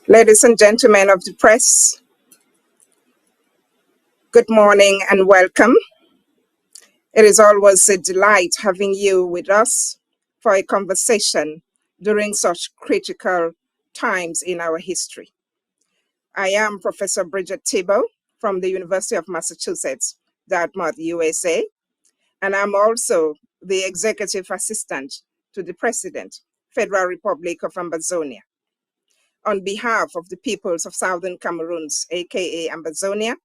Ladies and gentlemen of the press, good morning and welcome. It is always a delight having you with us for a conversation during such critical times in our history. I am Professor Bridget Tebor from the University of Massachusetts, Dartmouth, USA, and I'm also the Executive Assistant to the President, Federal Republic of Ambazonia. On behalf of the peoples of Southern Cameroons, aka Ambazonia,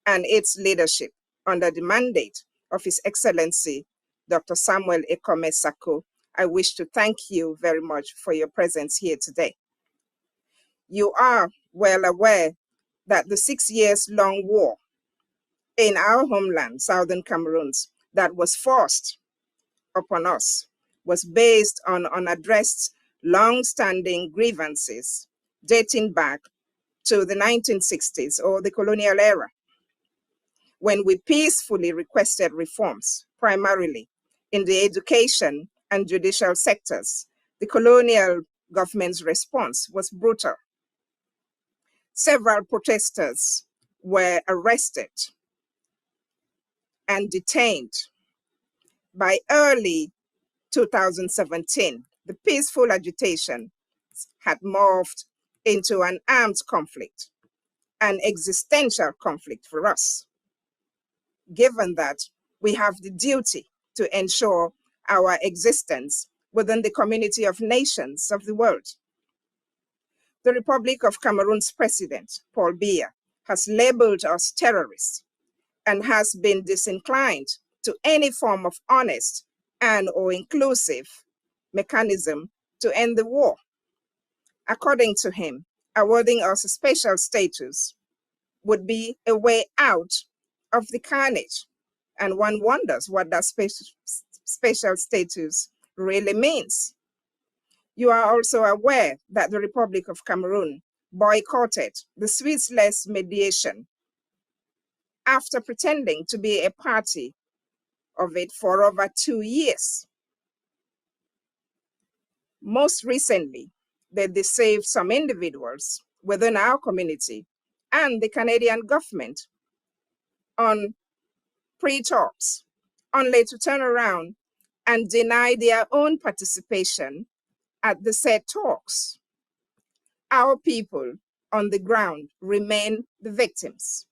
and its leadership under the mandate of His Excellency, Dr. Samuel Ekome Sako, I wish to thank you very much for your presence here today. You are well aware that the 6 years long war in our homeland, Southern Cameroons, that was forced upon us was based on unaddressed, long-standing grievances dating back to the 1960s or the colonial era, when we peacefully requested reforms, primarily in the education and judicial sectors. The colonial government's response was brutal. Several protesters were arrested and detained. By early 2017, the peaceful agitation had morphed into an armed conflict, an existential conflict for us, given that we have the duty to ensure our existence within the community of nations of the world. The Republic of Cameroon's president, Paul Biya, has labeled us terrorists and has been disinclined to any form of honest and or inclusive mechanism to end the war. According to him, awarding us a special status would be a way out of the carnage. And one wonders what that special status really means. You are also aware that the Republic of Cameroon boycotted the Swiss-led mediation after pretending to be a party of it for over 2 years. Most recently, they deceived some individuals within our community and the Canadian government on pre-talks, only to turn around and deny their own participation at the said talks. Our people on the ground remain the victims.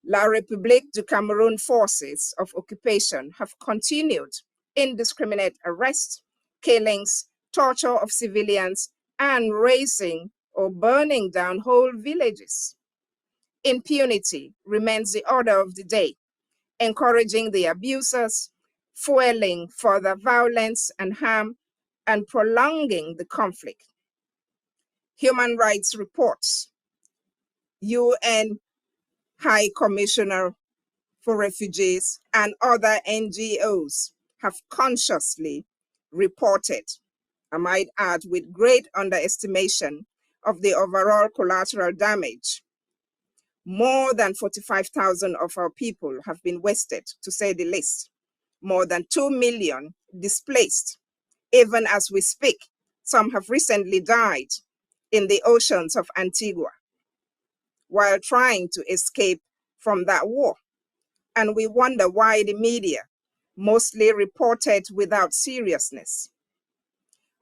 La République du Cameroon forces of occupation have continued indiscriminate arrests, killings, torture of civilians, and razing or burning down whole villages. Impunity remains the order of the day, encouraging the abusers, fueling further violence and harm, and prolonging the conflict. Human rights reports, UN High Commissioner for Refugees, and other NGOs have consciously reported, I might add with great underestimation of the overall collateral damage. More than 45,000 of our people have been wasted, to say the least. More than 2 million displaced. Even as we speak, some have recently died in the oceans of Antigua while trying to escape from that war. And we wonder why the media mostly reported without seriousness.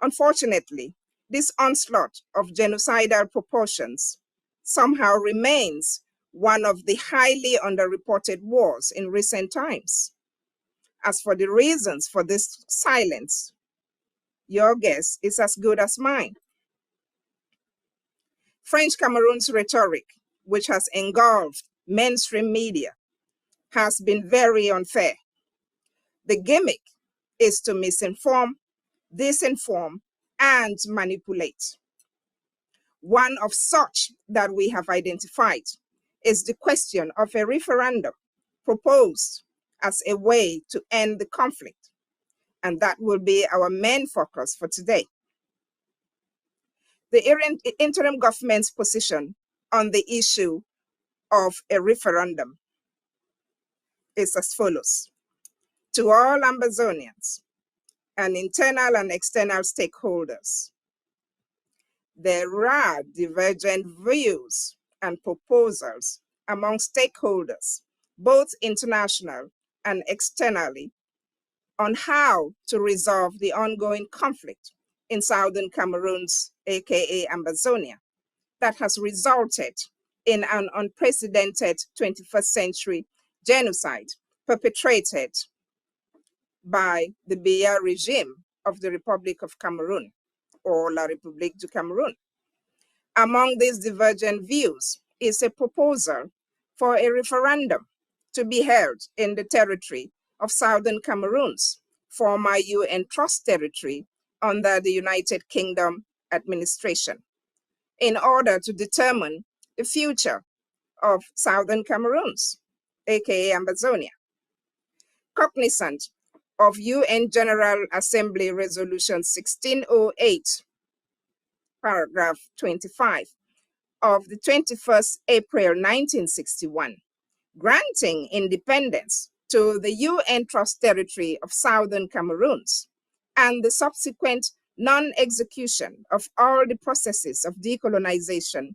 Unfortunately, this onslaught of genocidal proportions somehow remains one of the highly underreported wars in recent times. As for the reasons for this silence, your guess is as good as mine. French Cameroon's rhetoric, which has engulfed mainstream media, has been very unfair. The gimmick is to misinform, disinform, and manipulate. One of such that we have identified is the question of a referendum proposed as a way to end the conflict. And that will be our main focus for today. The interim government's position on the issue of a referendum is as follows. To all Ambazonians and internal and external stakeholders, there are divergent views and proposals among stakeholders, both international and externally, on how to resolve the ongoing conflict in southern Cameroon's, aka Ambazonia, that has resulted in an unprecedented 21st century genocide perpetrated by the Biya regime of the Republic of Cameroon, or La République du Cameroun. Among these divergent views is a proposal for a referendum to be held in the territory of Southern Cameroon's former UN Trust territory under the United Kingdom administration, in order to determine the future of Southern Cameroon's, aka Ambazonia. Cognizant of UN General Assembly Resolution 1608, paragraph 25 of the 21st April 1961, granting independence to the UN Trust Territory of Southern Cameroons, and the subsequent non-execution of all the processes of decolonization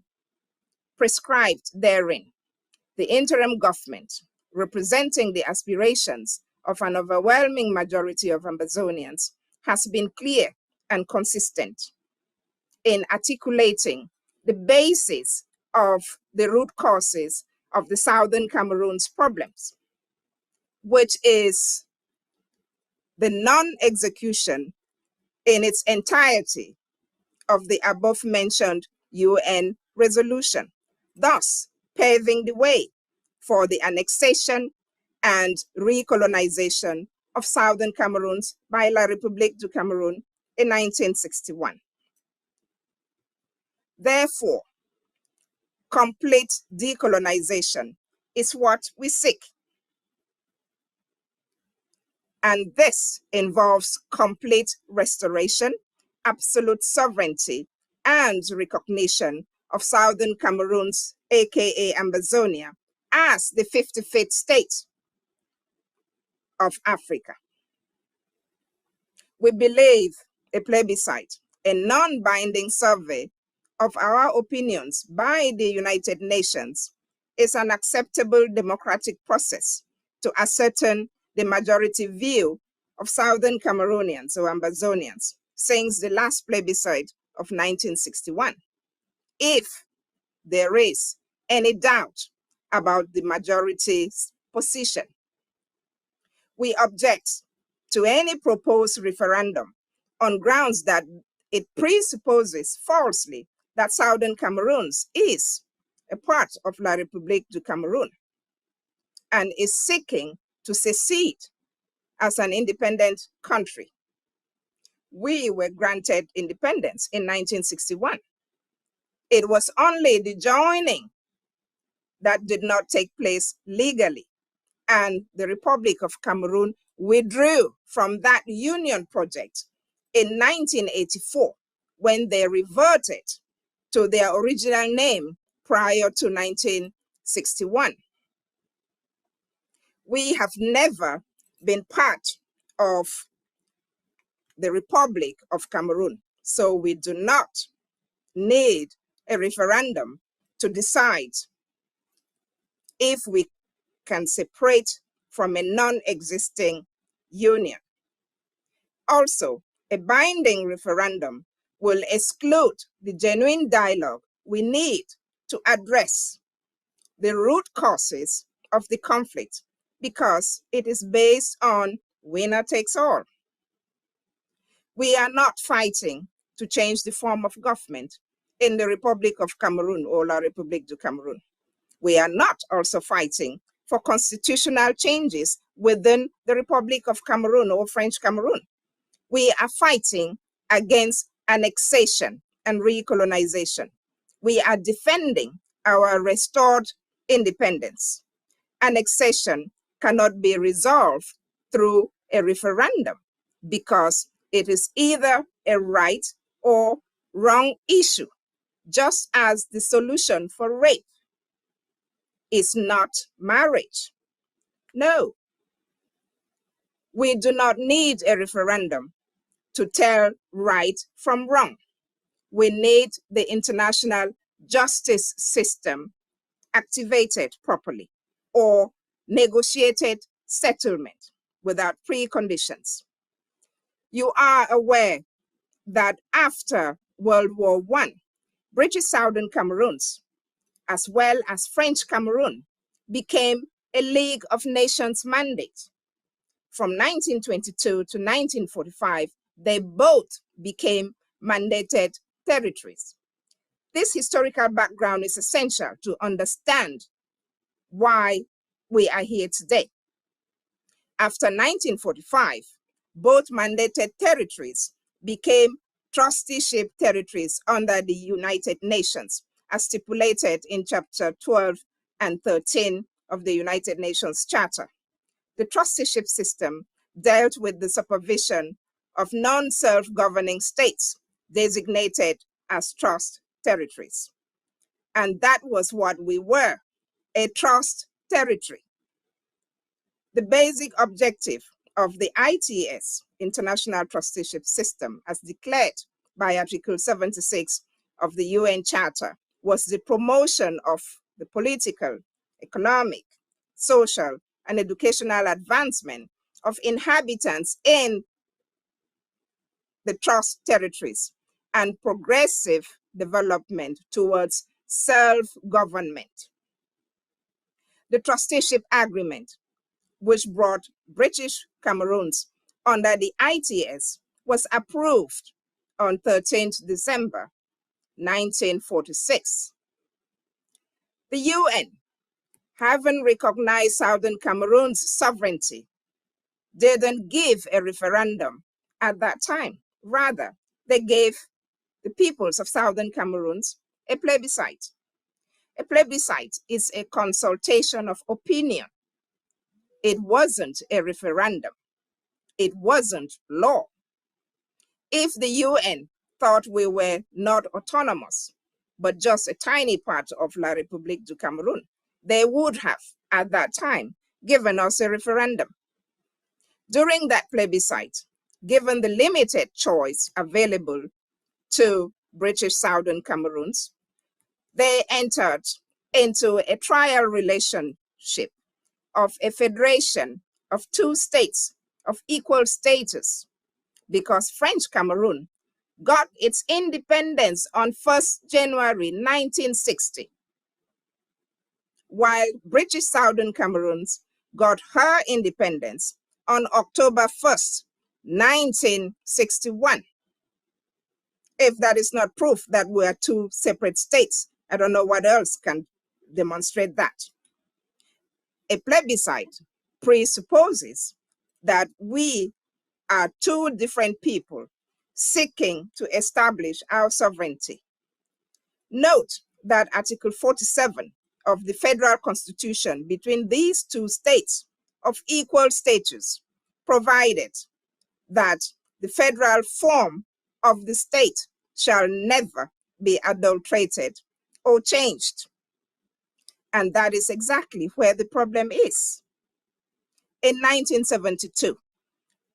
prescribed therein. The interim government, representing the aspirations of an overwhelming majority of Ambazonians, has been clear and consistent in articulating the basis of the root causes of the Southern Cameroon's problems, which is the non-execution in its entirety of the above mentioned UN resolution, thus paving the way for the annexation and recolonization of Southern Cameroons by La République du Cameroun in 1961. Therefore, complete decolonization is what we seek. And this involves complete restoration, absolute sovereignty, and recognition of Southern Cameroon's, aka Ambazonia, as the 55th state of Africa. We believe a plebiscite, a non-binding survey of our opinions by the United Nations, is an acceptable democratic process to ascertain the majority view of Southern Cameroonians or Ambazonians since the last plebiscite of 1961. If there is any doubt about the majority's position, we object to any proposed referendum on grounds that it presupposes falsely that Southern Cameroon is a part of La République du Cameroun and is seeking to secede as an independent country. We were granted independence in 1961. It was only the joining that did not take place legally, and the Republic of Cameroon withdrew from that union project in 1984 when they reverted to their original name prior to 1961. We have never been part of the Republic of Cameroon, so we do not need a referendum to decide if we can separate from a non-existing union. Also, a binding referendum will exclude the genuine dialogue we need to address the root causes of the conflict because it is based on winner takes all. We are not fighting to change the form of government in the Republic of Cameroon or La République du Cameroun. We are not also fighting for constitutional changes within the Republic of Cameroon or French Cameroon. We are fighting against annexation and recolonization. We are defending our restored independence. Annexation cannot be resolved through a referendum because it is either a right or wrong issue, just as the solution for rape is not marriage. No, we do not need a referendum to tell right from wrong. we need the international justice system activated properly or negotiated settlement without preconditions. You are aware that after World War I, British Southern Cameroons, as well as French Cameroon, became a League of Nations mandate. From 1922 to 1945, they both became mandated territories. This historical background is essential to understand why we are here today. After 1945, both mandated territories became trusteeship territories under the United Nations, as stipulated in Chapter 12 and 13 of the United Nations Charter. The trusteeship system dealt with the supervision of non-self-governing states designated as trust territories. And that was what we were, a trust territory. The basic objective of the ITS, International Trusteeship System, as declared by Article 76 of the UN Charter, was the promotion of the political, economic, social, and educational advancement of inhabitants in the trust territories and progressive development towards self-government. The trusteeship agreement, which brought British Cameroons under the ITS, was approved on 13th December 1946. The UN, having recognized Southern Cameroon's sovereignty, didn't give a referendum at that time. Rather, they gave the peoples of Southern Cameroons a plebiscite. A plebiscite is a consultation of opinion. It wasn't a referendum. It wasn't law. If the UN thought we were not autonomous, but just a tiny part of La République du Cameroun, they would have, at that time, given us a referendum. During that plebiscite, given the limited choice available to British Southern Cameroons, they entered into a trial relationship of a federation of two states of equal status, because French Cameroon got its independence on 1st January 1960, while British Southern Cameroons got her independence on October 1st, 1961. If that is not proof that we are two separate states, I don't know what else can demonstrate that. A plebiscite presupposes that we are two different people seeking to establish our sovereignty. Note that Article 47 of the Federal Constitution between these two states of equal status provided that the federal form of the state shall never be adulterated or changed. And that is exactly where the problem is. In 1972,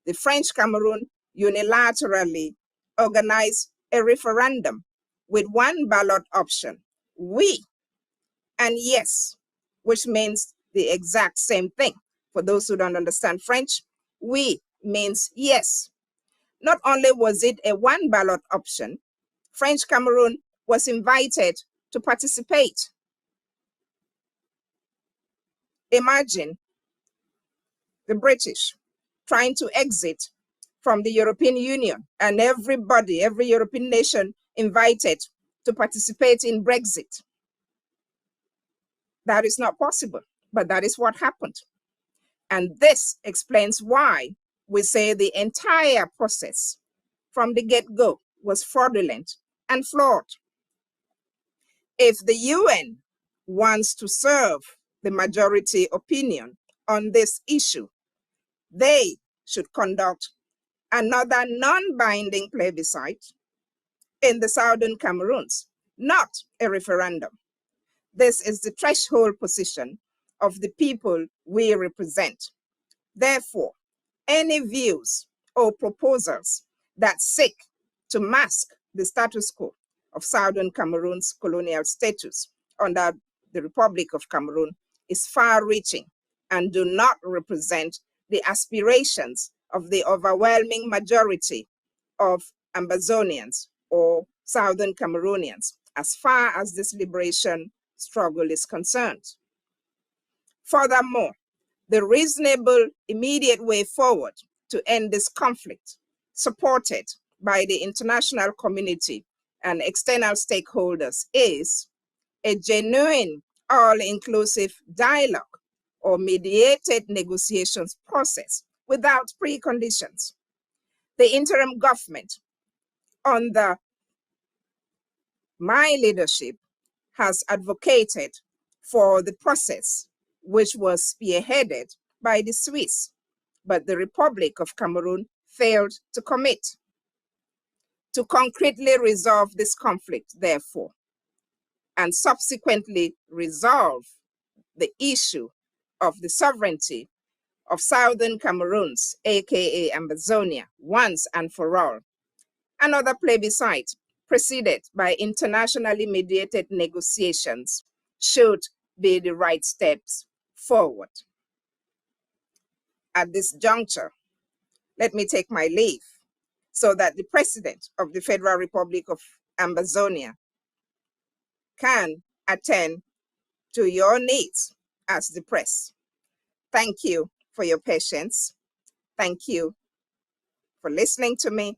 the French Cameroon unilaterally organized a referendum with one ballot option, oui and yes, which means the exact same thing. For those who don't understand French, oui means yes. Not only was it a one ballot option, French Cameroon was invited to participate. Imagine the British trying to exit from the European Union and everybody, every European nation invited to participate in Brexit. That is not possible, but that is what happened. And this explains why we say the entire process from the get-go was fraudulent and flawed. If the UN wants to serve the majority opinion on this issue, they should conduct another non-binding plebiscite in the Southern Cameroons, not a referendum. This is the threshold position of the people we represent. Therefore, any views or proposals that seek to mask the status quo of Southern Cameroon's colonial status under the Republic of Cameroon is far-reaching and do not represent the aspirations of the overwhelming majority of Ambazonians or Southern Cameroonians as far as this liberation struggle is concerned. Furthermore, the reasonable immediate way forward to end this conflict, supported by the international community and external stakeholders, is a genuine, all-inclusive dialogue or mediated negotiations process without preconditions. The interim government, under my leadership, has advocated for the process, which was spearheaded by the Swiss, but the Republic of Cameroon failed to commit. To concretely resolve this conflict, therefore, and subsequently resolve the issue of the sovereignty of Southern Cameroons, aka Ambazonia, once and for all, another plebiscite preceded by internationally mediated negotiations should be the right steps forward. At this juncture, let me take my leave so that the President of the Federal Republic of Ambazonia can attend to your needs as the press. Thank you for your patience. Thank you for listening to me.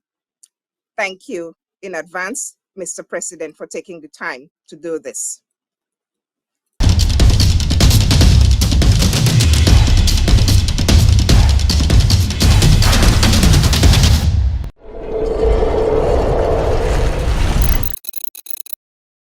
Thank you in advance, Mr. President, for taking the time to do this.